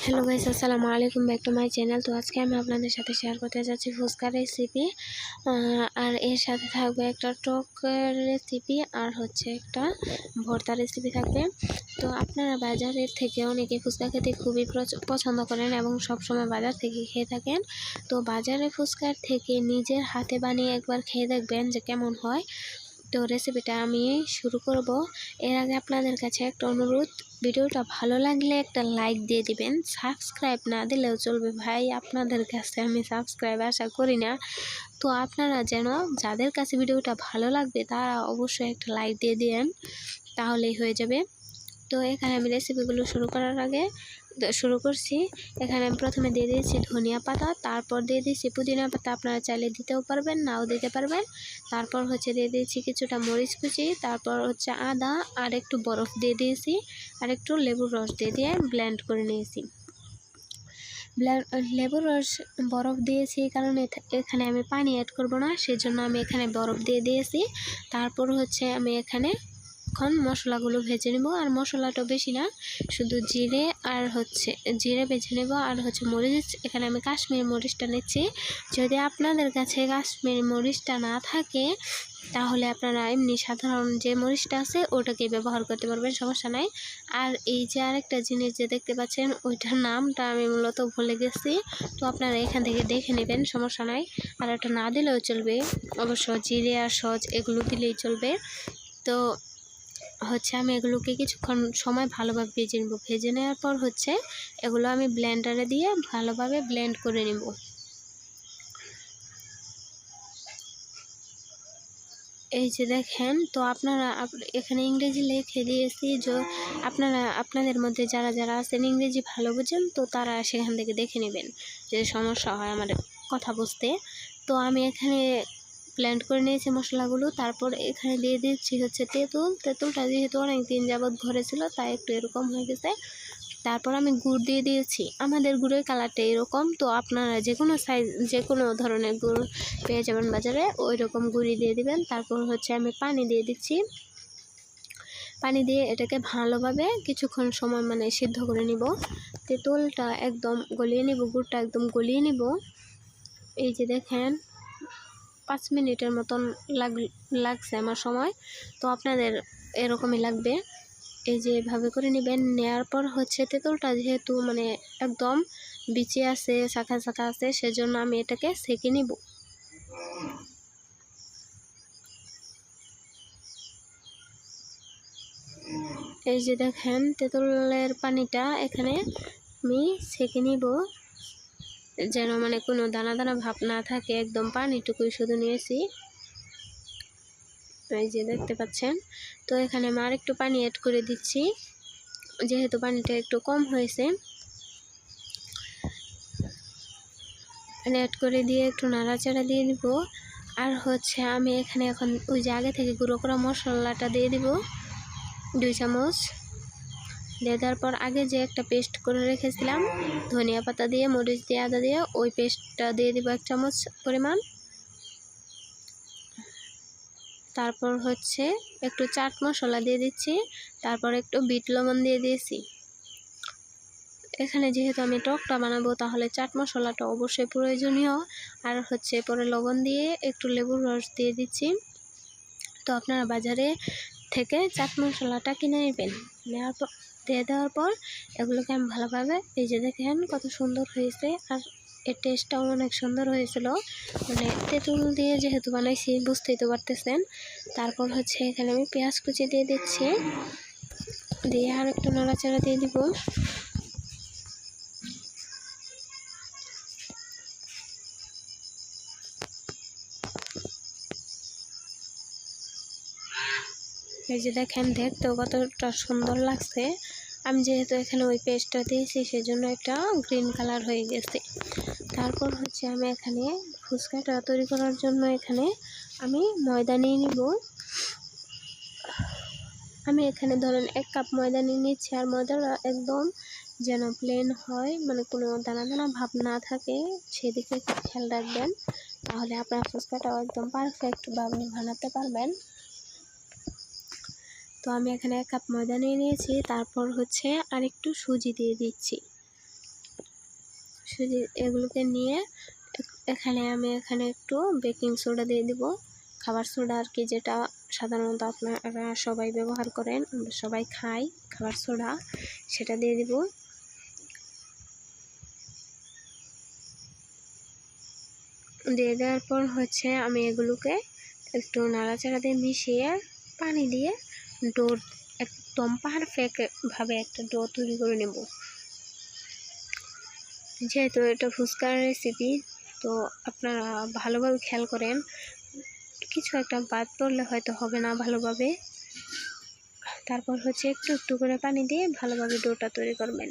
Hello guys, আসসালামু আলাইকুম, back to my channel. তো আজকে আমি আপনাদের সাথে শেয়ার করতে যাচ্ছি ফুচকা রেসিপি। আর এর সাথে থাকবে একটা টক রেসিপি আর হচ্ছে একটা ভর্তা রেসিপি থাকবে। তো আপনারা বাজারের থেকে অনেকে ফুচকা খেতে খুবই পছন্দ করেন এবং সবসময় বাজার থেকে খেয়ে থাকেন। তো বাজারের ফুচকার থেকে নিজের হাতে বানিয়ে একবার খেয়ে দেখবেন যে কেমন হয়। তো রেসিপিটা আমি শুরু করব। এর আগে আপনাদের কাছে একটা অনুরোধ, ভিডিওটা ভালো লাগলে একটা লাইক দিয়ে দিবেন। সাবস্ক্রাইব না দিলেও চলবে ভাই, আপনাদের কাছে আমি সাবস্ক্রাইব আশা করি না। তো আপনারা যেন, যাদের কাছে ভিডিওটা ভালো লাগবে তারা অবশ্যই একটা লাইক দিয়ে দিন, তাহলেই হয়ে যাবে। তো এখানে আমি রেসিপিগুলো শুরু করছি। এখানে আমি প্রথমে দিয়ে দিয়েছি ধনিয়া পাতা, তারপর দিয়ে দিয়েছি পুদিনা পাতা, আপনারা চাইলে দিতেও পারবেন, নাও দিতে পারবেন। তারপর হচ্ছে দিয়ে দিয়েছি কিছুটা মরিচ কুচি, তারপর হচ্ছে আদা আর একটু বরফ দিয়ে দিয়েছি, আর একটু লেবুর রস দিয়ে ব্লেন্ড করে নিয়েছি। লেবুর রস বরফ দিয়েছি কারণ এখানে আমি পানি অ্যাড করব না, সেজন্য আমি এখানে বরফ দিয়ে দিয়েছি। তারপর হচ্ছে আমি এখানে এখন মশলাগুলো ভেজে নেব। আর মশলাটা বেশি না, শুধু জিরে ভেজে নেব আর হচ্ছে মরিচ। এখানে আমি কাশ্মীরি মরিচটা নিচ্ছি। যদি আপনাদের কাছে কাশ্মীরি মরিচটা না থাকে তাহলে আপনারা এমনি সাধারণ যে মরিচটা আছে ওটাকে ব্যবহার করতে পারবেন, সমস্যা নাই। আর এই যে আরেকটা জিনিস যে দেখতে পাচ্ছেন, ওইটার নামটা আমি মূলত ভুলে গেছি, তো আপনারা এখান থেকে দেখে নেবেন, সমস্যা নাই। আর এটা না দিলেও চলবে, অবশ্য জিরে আর সজ এগুলো দিলেই চলবে। তো হচ্ছে আমি এগুলোকে কিছুক্ষণ সময় ভালোভাবে ভেজে নেব। ভেজে নেওয়ার পর হচ্ছে এগুলো আমি ব্লেন্ডারে দিয়ে ভালোভাবে ব্লেন্ড করে নেব। এই যে দেখেন, তো আপনারা এখানে ইংরেজি লিখে দিয়েছি, যে আপনাদের মধ্যে যারা আছেন ইংরেজি ভালো বুঝেন, তো তারা সেখান থেকে দেখে নেবেন, যে সমস্যা হয় আমার কথা বুঝতে। তো আমি এখানে ব্লেন্ড করে নিয়েছি মশলাগুলো। তারপর এখানে দিয়ে দিচ্ছি হচ্ছে তেঁতুলটা যেহেতু অনেক দিন যাবৎ ঘরে ছিল তাই একটু এরকম হয়ে গেছে। তারপর আমি গুড় দিয়ে দিয়েছি। আমাদের গুড়ের কালারটা এরকম, তো আপনারা যে কোনো ধরনের গুড় পেয়ে যাবেন বাজারে, ওই রকম গুড়ি দিয়ে দিবেন। তারপর হচ্ছে আমি পানি দিয়ে দিচ্ছি। পানি দিয়ে এটাকে ভালোভাবে কিছুক্ষণ সময় সিদ্ধ করে নিব। তেঁতুলটা একদম গলিয়ে নিব, গুড়টা একদম গলিয়ে নিব। এই যে দেখেন 5 মিনিটের মতন লাগছে আমার সময়, তো আপনাদের এরকমই লাগবে। এই যে এভাবে করে নেবেন। নেওয়ার পর হচ্ছে তেঁতুলটা যেহেতু একদম বিচি আছে, শাখা আছে, সেজন্য আমি এটাকে সেঁকে নিব। এই যে দেখেন তেঁতুলের পানিটা এখানে আমি সেঁকে নিব, যেন কোনো দানা দানা ভাব না থাকে, একদম পানিটুকুই শুধু নিয়েছি। এই যে দেখতে পাচ্ছেন। তো এখানে আমি আর একটু পানি অ্যাড করে দিচ্ছি, যেহেতু পানিটা একটু কম হয়েছে। পানি অ্যাড করে দিয়ে একটু নাড়াচাড়া দিয়ে দিব। আর হচ্ছে আমি এখানে এখন ওই যে আগে থেকে গুঁড়ো করা মশলাটা দিয়ে দিব 2 চামচ। দিয়ে দেওয়ার পর আগে যে একটা পেস্ট করে রেখেছিলাম ধনিয়া পাতা দিয়ে, মরিচ দিয়ে, আদা দিয়ে, ওই পেস্টটা দিয়ে দিব 1 চামচ পরিমাণ। তারপর হচ্ছে একটু চাট মশলা দিয়ে দিচ্ছি, তারপর একটু বিট লবণ দিয়ে দিয়েছি। এখানে যেহেতু আমি টকটা বানাবো তাহলে চাট মশলাটা অবশ্যই প্রয়োজনীয়। আর হচ্ছে পরে লবণ দিয়ে একটু লেবুর রস দিয়ে দিচ্ছি। তো আপনারা বাজারে থেকে চাট মশলাটা কিনে নেবেন। নেওয়ার পর দিয়ে দেওয়ার পর এগুলোকে আমি ভালোভাবে, এই যে দেখেন কত সুন্দর হয়েছে, আর এর টেস্টটাও অনেক সুন্দর হয়েছিল, তেঁতুল দিয়ে যেহেতু বানাইছি বুঝতেই তো পারতেছেন। তারপর হচ্ছে এখানে আমি পেঁয়াজ কুচি দিয়ে দিচ্ছি, দিয়ে আর একটু নাড়াচাড়া দিয়ে দিব। এই যে দেখেন দেখতেও কতটা সুন্দর লাগছে। আমি যেহেতু এখানে ওই পেস্টটা দিয়েছি সেজন্য একটা গ্রিন কালার হয়ে গেছে। তারপর হচ্ছে আমি এখানে ফুচকাটা তৈরি করার জন্য এখানে আমি ময়দা নিয়ে নিব। আমি এখানে ধরেন 1 কাপ ময়দা নিয়ে নিচ্ছি। আর ময়দাটা একদম যেন প্লেন হয়, কোনো দানা দানা ভাব না থাকে, সেদিকে খেয়াল রাখবেন, তাহলে আপনার ফুচকাটাও একদম পারফেক্টভাবে বানাতে পারবেন। তো আমি এখানে 1 কাপ ময়দা নিয়ে নিয়েছি। তারপর হচ্ছে আর একটু সুজি দিয়ে দিচ্ছি। সুজি এগুলোকে নিয়ে এখানে আমি একটু বেকিং সোডা দিয়ে দিব, খাবার সোডা আর কি, যেটা সাধারণত আপনারা সবাই ব্যবহার করেন, আমরা সবাই খাই খাবার সোডা, সেটা দিয়ে দিব। দিয়ে দেওয়ার পর হচ্ছে আমি এগুলোকে একটু নাড়াচাড়া দিয়ে মিশিয়ে পানি দিয়ে ডো একদম পারফেক্টভাবে একটা ডো তৈরি করে নেব। যেহেতু এটা ফুচকার রেসিপি, তো আপনারা ভালোভাবে খেয়াল করেন, কিছু একটা বাদ পড়লে হয়তো হবে না ভালোভাবে। তারপর হচ্ছে একটু একটু করে পানি দিয়ে ভালোভাবে ডোটা তৈরি করবেন।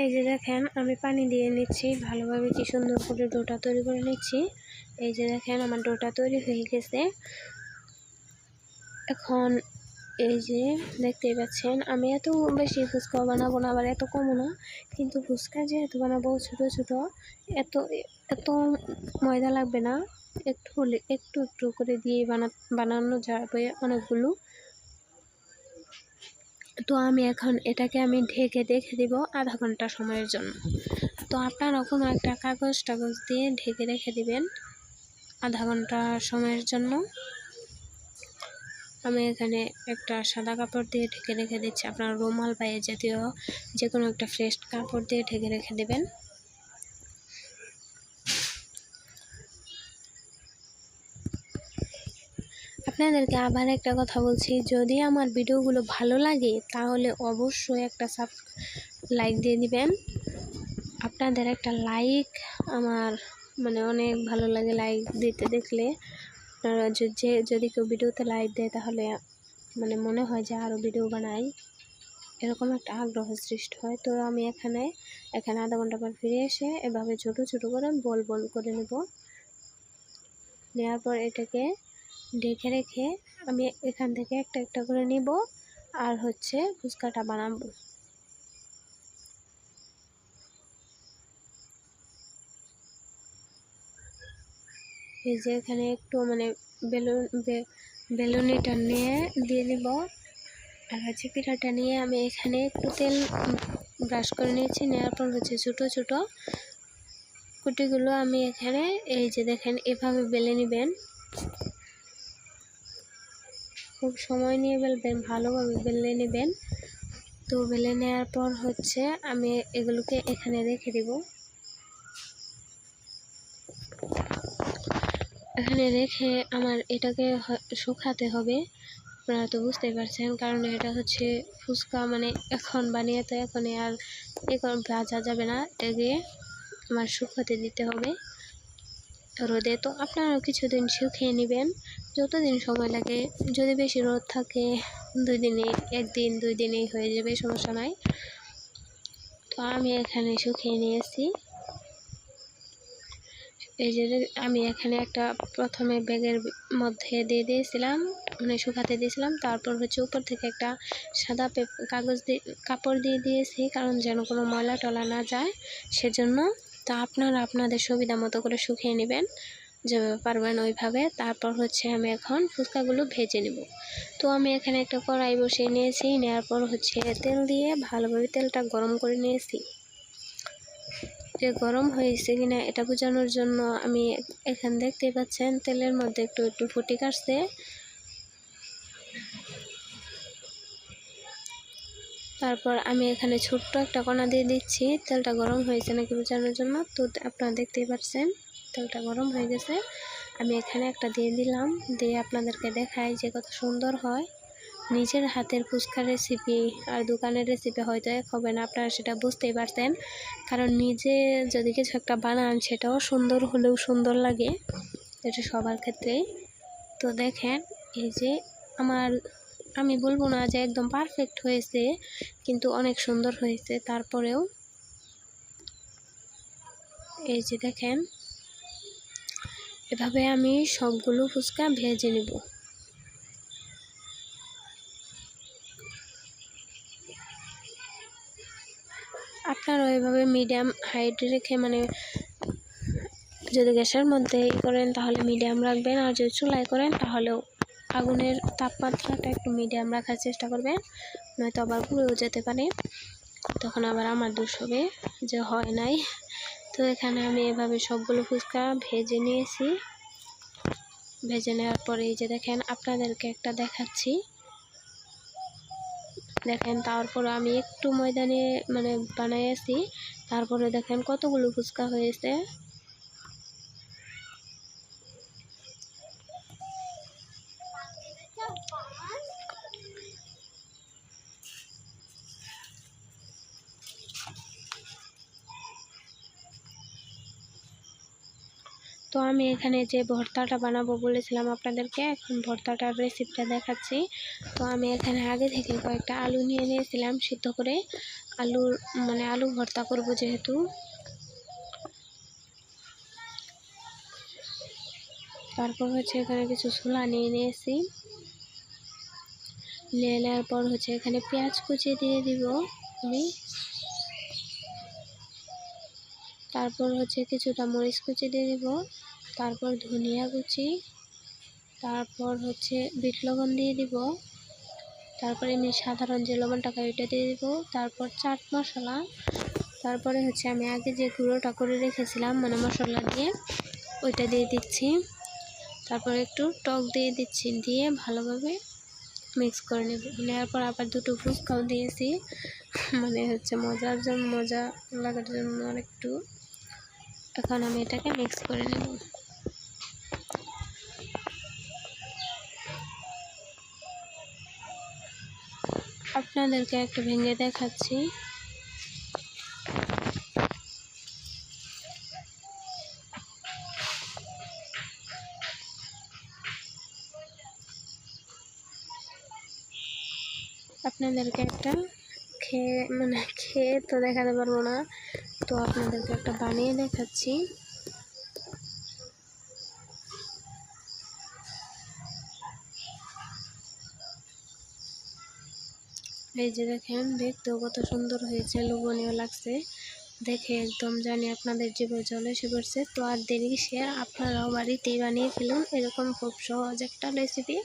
এই যে দেখেন আমি পানি দিয়ে নিচ্ছি ভালোভাবে, কি সুন্দর করে ডোটা তৈরি করে নিচ্ছি। এই যে দেখেন আমার ডোটা তৈরি হয়ে গেছে। এখন এই যে দেখতেই পাচ্ছেন, আমি এত বেশি ফুচকা বানাবো না, আবার এত কমও না, কিন্তু ফুচকা যেহেতু বানাবো ছোটো ছোটো, এত এত ময়দা লাগবে না, একটু হলে একটু একটু করে দিয়ে বানানো যাবে অনেকগুলো। তো আমি এখন এটাকে ঢেকে রেখে দিব আধা ঘন্টা সময়ের জন্য। তো আপনারা কোনো একটা কাগজ দিয়ে ঢেকে রেখে দিবেন আধা ঘন্টা সময়ের জন্য। আমি এখানে একটা সাদা কাপড় দিয়ে ঢেকে রেখে দিচ্ছি, আপনার রুমাল বা জাতীয় যে কোনো একটা ফ্রেশ কাপড় দিয়ে ঢেকে রেখে দেবেন। আপনাদেরকে আবার একটা কথা বলছি, যদি আমার ভিডিওগুলো ভালো লাগে তাহলে অবশ্যই একটা লাইক দিয়ে দিবেন। আপনাদের একটা লাইক আমার অনেক ভালো লাগে, লাইক দিতে দেখলে। আপনারা যদি কেউ ভিডিওতে লাইক দেয় তাহলে মনে হয় যে আরও ভিডিও বানাই, এরকম একটা আগ্রহ সৃষ্টি হয়। তো আমি এখানে আধা ঘন্টা পর ফিরে এসে এভাবে ছোট ছোট করে বল করে নেওয়ার পর এটাকে ঢেকে রেখে আমি এখান থেকে একটা একটা করে নিব আর হচ্ছে ফুচকাটা বানাবো। এই যে এখানে একটু বেলুনিটা নিয়ে দিয়ে দিব, আর হচ্ছে পিঠাটা নিয়ে আমি এখানে একটু তেল ব্রাশ করে নিয়েছি। নেওয়ার পর হচ্ছে ছোটো ছোটো কুটিগুলো আমি এখানে এই যে দেখেন এভাবে বেলে নেবেন, খুব সময় নিয়ে বেলবেন, ভালোভাবে বেলে নেবেন। তো বেলে নেওয়ার পর হচ্ছে আমি এগুলোকে এখানে রেখে দিব। এখানে রেখে আমার এটাকে শুকাতে হবে, আপনারা তো বুঝতেই পারছেন, কারণ এটা হচ্ছে ফুচকা, এখন বানিয়ে তো এখনই আর এখন ভাজা যাবে না, এটাকে আমার শুকাতে দিতে হবে রোদে। তো আপনারাও কিছুদিন শুকিয়ে নেবেন, যতদিন সময় লাগে। যদি বেশি রোদ থাকে 2 দিনে, 1 দিন 2 দিনেই হয়ে যাবে, সমস্যা নাই। তো আমি এখানে শুকিয়ে নিয়েছি। এই যে আমি এখানে একটা প্রথমে ব্যাগের মধ্যে দিয়ে দিয়েছিলাম, শুকাতে দিয়েছিলাম। তারপর হচ্ছে উপর থেকে একটা সাদা কাপড় দিয়ে দিয়েছি, কারণ যেন কোনো ময়লা টলা না যায় সেজন্য। তা আপনারা আপনাদের সুবিধা মতো করে শুকিয়ে নেবেন, যেভাবে পারবেন ওইভাবে। তারপর হচ্ছে আমি এখন ফুচকাগুলো ভেজে নেব। তো আমি এখানে একটা কড়াই বসিয়ে নিয়েছি, নেওয়ার পর হচ্ছে তেল দিয়ে ভালোভাবে তেলটা গরম করে নিয়েছি। যে গরম হয়েছে কিনা এটা বোঝানোর জন্য আমি এখানে দেখতেই পাচ্ছেন তেলের মধ্যে একটু একটু ফুটি কাটছে। তারপর আমি এখানে ছোট্ট একটা কণা দিয়ে দিচ্ছি তেলটা গরম হয়েছে নাকি বোঝানোর জন্য। তো আপনারা দেখতেই পাচ্ছেন তেলটা গরম হয়ে গেছে। আমি এখানে একটা দিয়ে দিলাম, দিয়ে আপনাদেরকে দেখাই যে কত সুন্দর হয়। নিজের হাতের ফুচকা রেসিপি আর দোকানের রেসিপি হয়তো এক হবে না, আপনারা সেটা বুঝতেই পারছেন, কারণ নিজে যদি কিছু একটা বানান সেটাও সুন্দর হলেও সুন্দর লাগে, এটা সবার ক্ষেত্রেই। তো দেখেন এই যে আমি বলবো না যে একদম পারফেক্ট হয়েছে, কিন্তু অনেক সুন্দর হয়েছে। তারপরেও এই যে দেখেন এভাবে আমি সবগুলো ফুচকা ভেজে নেব। আপনারা এভাবে মিডিয়াম হাইট রেখে যদি গ্যাসের মধ্যে করেন তাহলে মিডিয়াম রাখবেন, আর যদি চুলায় করেন তাহলেও আগুনের তাপমাত্রাটা একটু মিডিয়াম রাখার চেষ্টা করবেন, নয়তো আবার পুড়েও যেতে পারে, তখন আবার আমার দোষ হবে যে হয় নাই। তো এখানে আমি এভাবে সবগুলো ফুচকা ভেজে নিয়েছি। ভেজে নেওয়ার পরে এই যে দেখেন আপনাদেরকে একটা দেখাচ্ছি, দেখেন তারপরে আমি একটু ময়দা নিয়ে বানাইছি, তারপরে দেখেন কতগুলো ফুচকা হয়েছে। তো আমি এখানে যে ভর্তাটা বানাবো বলেছিলাম আপনাদেরকে, এখন ভর্তাটার রেসিপিটা দেখাচ্ছি। তো আমি এখানে আগে থেকে কয়েকটা আলু নিয়ে নিয়েছিলাম সিদ্ধ করে, আলু ভর্তা করব যেহেতু। তারপর হচ্ছে এখানে কিছু ছোলা নিয়ে নিয়েছি, নিয়ে নেওয়ার পর হচ্ছে এখানে পেঁয়াজ কুচি দিয়ে দিব আমি, তারপর হচ্ছে কিছুটা মরিচ কুচি দিয়ে দিব, তারপর ধনিয়া কুচি, তারপর হচ্ছে বিট লবণ দিয়ে দিব, তারপরে এমনি সাধারণ যে লবণটা খাই ওইটা দিয়ে দিব, তারপর চাট মশলা, তারপরে হচ্ছে আমি আগে যে গুঁড়োটা করে রেখেছিলাম মশলা দিয়ে ওইটা দিয়ে দিচ্ছি, তারপর একটু টক দিয়ে দিচ্ছি, দিয়ে ভালোভাবে মিক্স করে নেওয়ার পর আবার দুটো ফুচকাও দিয়েছি, মজা লাগার জন্য আর একটু। এখন আমি এটাকে মিক্স করে নেব। আপনাদেরকে একটু ভেঙে দেখাচ্ছি। আপনাদেরকে একটা খেয়ে তো দেখাতে পারবো না, তো আপনাদেরকে একটা বানিয়ে দেখাচ্ছি। এই যে দেখেন, দেখতেও কত সুন্দর হয়েছে, লোভনীয় লাগছে দেখে, একদম জানি আপনাদের জিভে জল এসে পড়ছে। তো আর দেরি কিসের, আপনারাও বাড়িতেই বানিয়ে ফেলুন এরকম খুব সহজ একটা রেসিপি,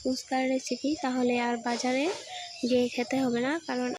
ফুচকার রেসিপি, তাহলে আর বাজারে গিয়ে খেতে হবে না। কারণ